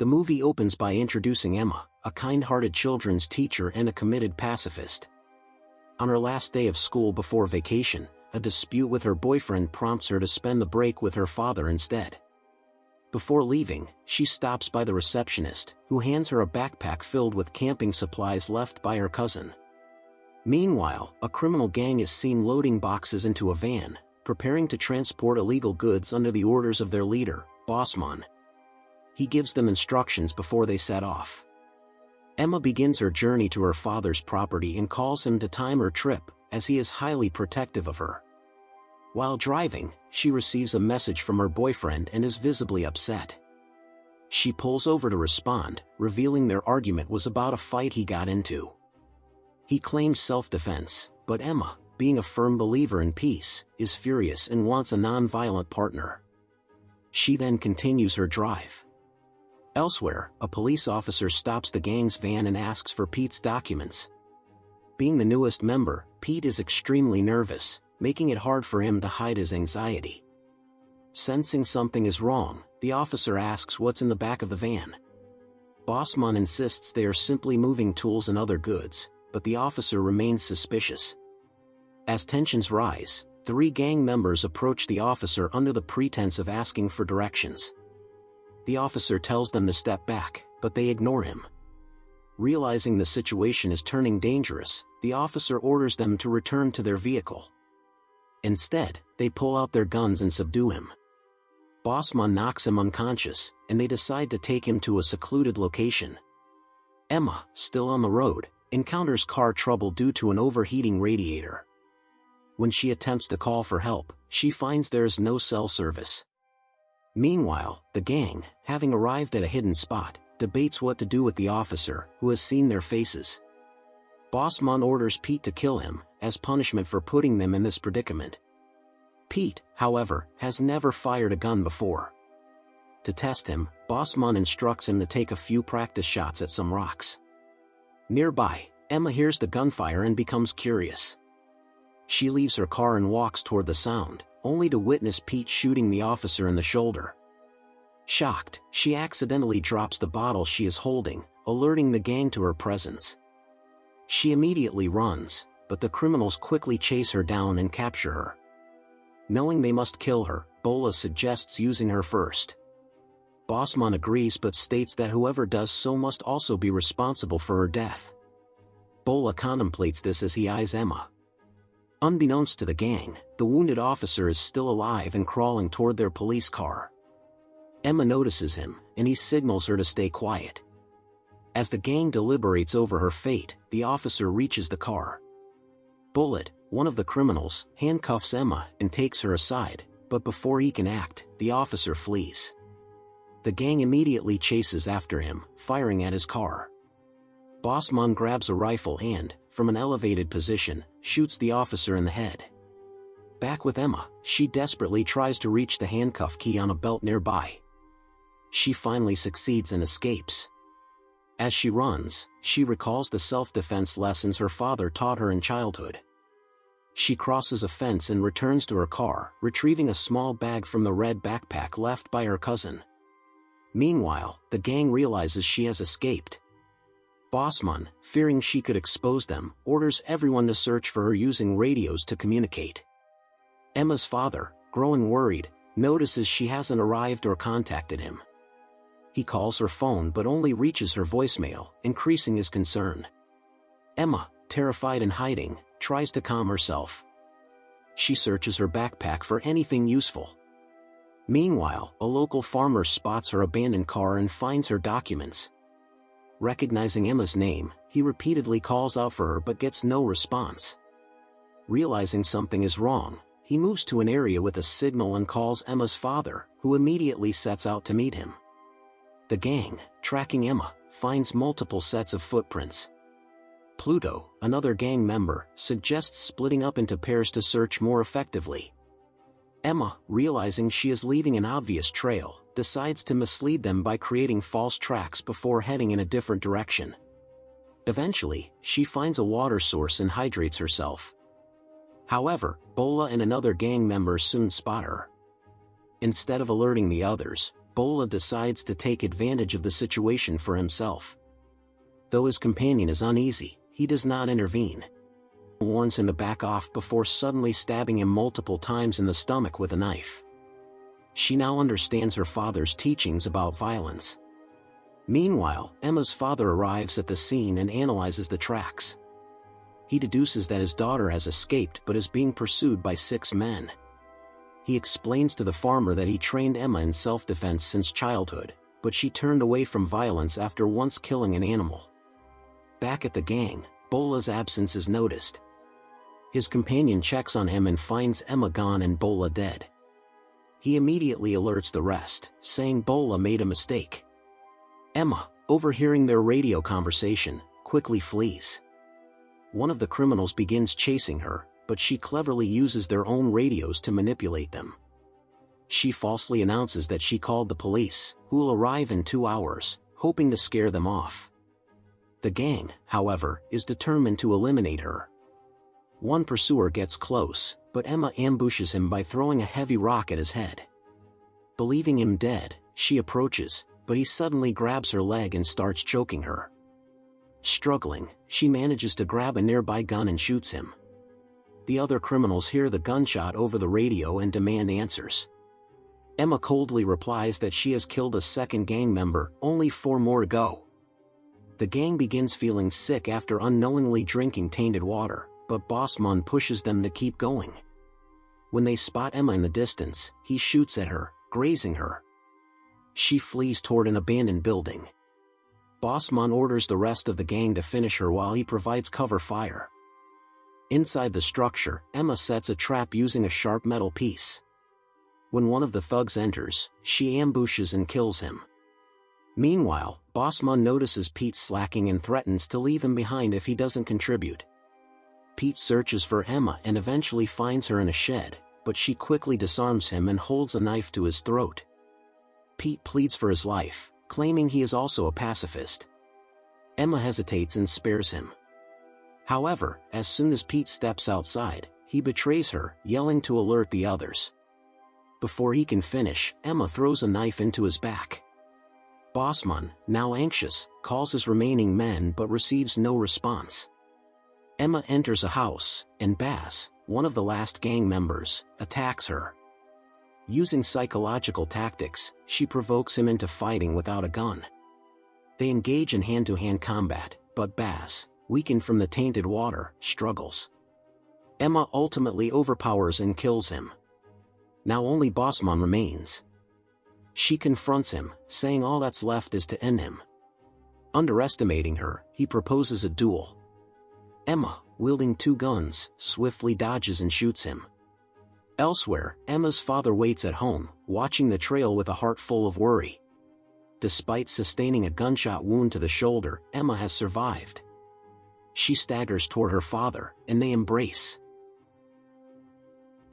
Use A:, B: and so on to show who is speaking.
A: The movie opens by introducing Emma, a kind-hearted children's teacher and a committed pacifist. On her last day of school before vacation, a dispute with her boyfriend prompts her to spend the break with her father instead. Before leaving, she stops by the receptionist, who hands her a backpack filled with camping supplies left by her cousin. Meanwhile, a criminal gang is seen loading boxes into a van, preparing to transport illegal goods under the orders of their leader, Bosman. He gives them instructions before they set off. Emma begins her journey to her father's property and calls him to time her trip, as he is highly protective of her. While driving, she receives a message from her boyfriend and is visibly upset. She pulls over to respond, revealing their argument was about a fight he got into. He claims self-defense, but Emma, being a firm believer in peace, is furious and wants a non-violent partner. She then continues her drive. Elsewhere, a police officer stops the gang's van and asks for Pete's documents. Being the newest member, Pete is extremely nervous, making it hard for him to hide his anxiety. Sensing something is wrong, the officer asks what's in the back of the van. Bosman insists they are simply moving tools and other goods, but the officer remains suspicious. As tensions rise, 3 gang members approach the officer under the pretense of asking for directions. The officer tells them to step back, but they ignore him. Realizing the situation is turning dangerous, the officer orders them to return to their vehicle. Instead, they pull out their guns and subdue him. Bosman knocks him unconscious, and they decide to take him to a secluded location. Emma, still on the road, encounters car trouble due to an overheating radiator. When she attempts to call for help, she finds there is no cell service. Meanwhile, the gang, having arrived at a hidden spot, debates what to do with the officer, who has seen their faces. Bosman orders Pete to kill him, as punishment for putting them in this predicament. Pete, however, has never fired a gun before. To test him, Bosman instructs him to take a few practice shots at some rocks. Nearby, Emma hears the gunfire and becomes curious. She leaves her car and walks toward the sound, only to witness Pete shooting the officer in the shoulder. Shocked, she accidentally drops the bottle she is holding, alerting the gang to her presence. She immediately runs, but the criminals quickly chase her down and capture her. Knowing they must kill her, Bola suggests using her first. Bosman agrees but states that whoever does so must also be responsible for her death. Bola contemplates this as he eyes Emma. Unbeknownst to the gang, the wounded officer is still alive and crawling toward their police car. Emma notices him, and he signals her to stay quiet. As the gang deliberates over her fate, the officer reaches the car. Bullet, one of the criminals, handcuffs Emma and takes her aside, but before he can act, the officer flees. The gang immediately chases after him, firing at his car. Bosman grabs a rifle and, from an elevated position, shoots the officer in the head. Back with Emma, she desperately tries to reach the handcuff key on a belt nearby. She finally succeeds and escapes. As she runs, she recalls the self-defense lessons her father taught her in childhood. She crosses a fence and returns to her car, retrieving a small bag from the red backpack left by her cousin. Meanwhile, the gang realizes she has escaped. Bosman, fearing she could expose them, orders everyone to search for her using radios to communicate. Emma's father, growing worried, notices she hasn't arrived or contacted him. He calls her phone but only reaches her voicemail, increasing his concern. Emma, terrified and hiding, tries to calm herself. She searches her backpack for anything useful. Meanwhile, a local farmer spots her abandoned car and finds her documents. Recognizing Emma's name, he repeatedly calls out for her but gets no response. Realizing something is wrong, he moves to an area with a signal and calls Emma's father, who immediately sets out to meet him. The gang, tracking Emma, finds multiple sets of footprints. Pluto, another gang member, suggests splitting up into pairs to search more effectively. Emma, realizing she is leaving an obvious trail, decides to mislead them by creating false tracks before heading in a different direction. Eventually, she finds a water source and hydrates herself. However, Bola and another gang member soon spot her. Instead of alerting the others, Bola decides to take advantage of the situation for himself. Though his companion is uneasy, he does not intervene. Warns him to back off before suddenly stabbing him multiple times in the stomach with a knife. She now understands her father's teachings about violence. Meanwhile, Emma's father arrives at the scene and analyzes the tracks. He deduces that his daughter has escaped but is being pursued by 6 men. He explains to the farmer that he trained Emma in self-defense since childhood, but she turned away from violence after once killing an animal. Back at the gang, Bola's absence is noticed. His companion checks on him and finds Emma gone and Bola dead. He immediately alerts the rest, saying Bola made a mistake. Emma, overhearing their radio conversation, quickly flees. One of the criminals begins chasing her, but she cleverly uses their own radios to manipulate them. She falsely announces that she called the police, who will arrive in 2 hours, hoping to scare them off. The gang, however, is determined to eliminate her. One pursuer gets close, but Emma ambushes him by throwing a heavy rock at his head. Believing him dead, she approaches, but he suddenly grabs her leg and starts choking her. Struggling, she manages to grab a nearby gun and shoots him. The other criminals hear the gunshot over the radio and demand answers. Emma coldly replies that she has killed a second gang member, only 4 more to go. The gang begins feeling sick after unknowingly drinking tainted water, but Bosman pushes them to keep going. When they spot Emma in the distance, he shoots at her, grazing her. She flees toward an abandoned building. Bosman orders the rest of the gang to finish her while he provides cover fire. Inside the structure, Emma sets a trap using a sharp metal piece. When one of the thugs enters, she ambushes and kills him. Meanwhile, Bosman notices Pete slacking and threatens to leave him behind if he doesn't contribute. Pete searches for Emma and eventually finds her in a shed, but she quickly disarms him and holds a knife to his throat. Pete pleads for his life, claiming he is also a pacifist. Emma hesitates and spares him. However, as soon as Pete steps outside, he betrays her, yelling to alert the others. Before he can finish, Emma throws a knife into his back. Bosman, now anxious, calls his remaining men but receives no response. Emma enters a house, and Baz, one of the last gang members, attacks her. Using psychological tactics, she provokes him into fighting without a gun. They engage in hand-to-hand combat, but Baz, weakened from the tainted water, struggles. Emma ultimately overpowers and kills him. Now only Bosman remains. She confronts him, saying all that's left is to end him. Underestimating her, he proposes a duel. Emma, wielding 2 guns, swiftly dodges and shoots him. Elsewhere, Emma's father waits at home, watching the trail with a heart full of worry. Despite sustaining a gunshot wound to the shoulder, Emma has survived. She staggers toward her father, and they embrace.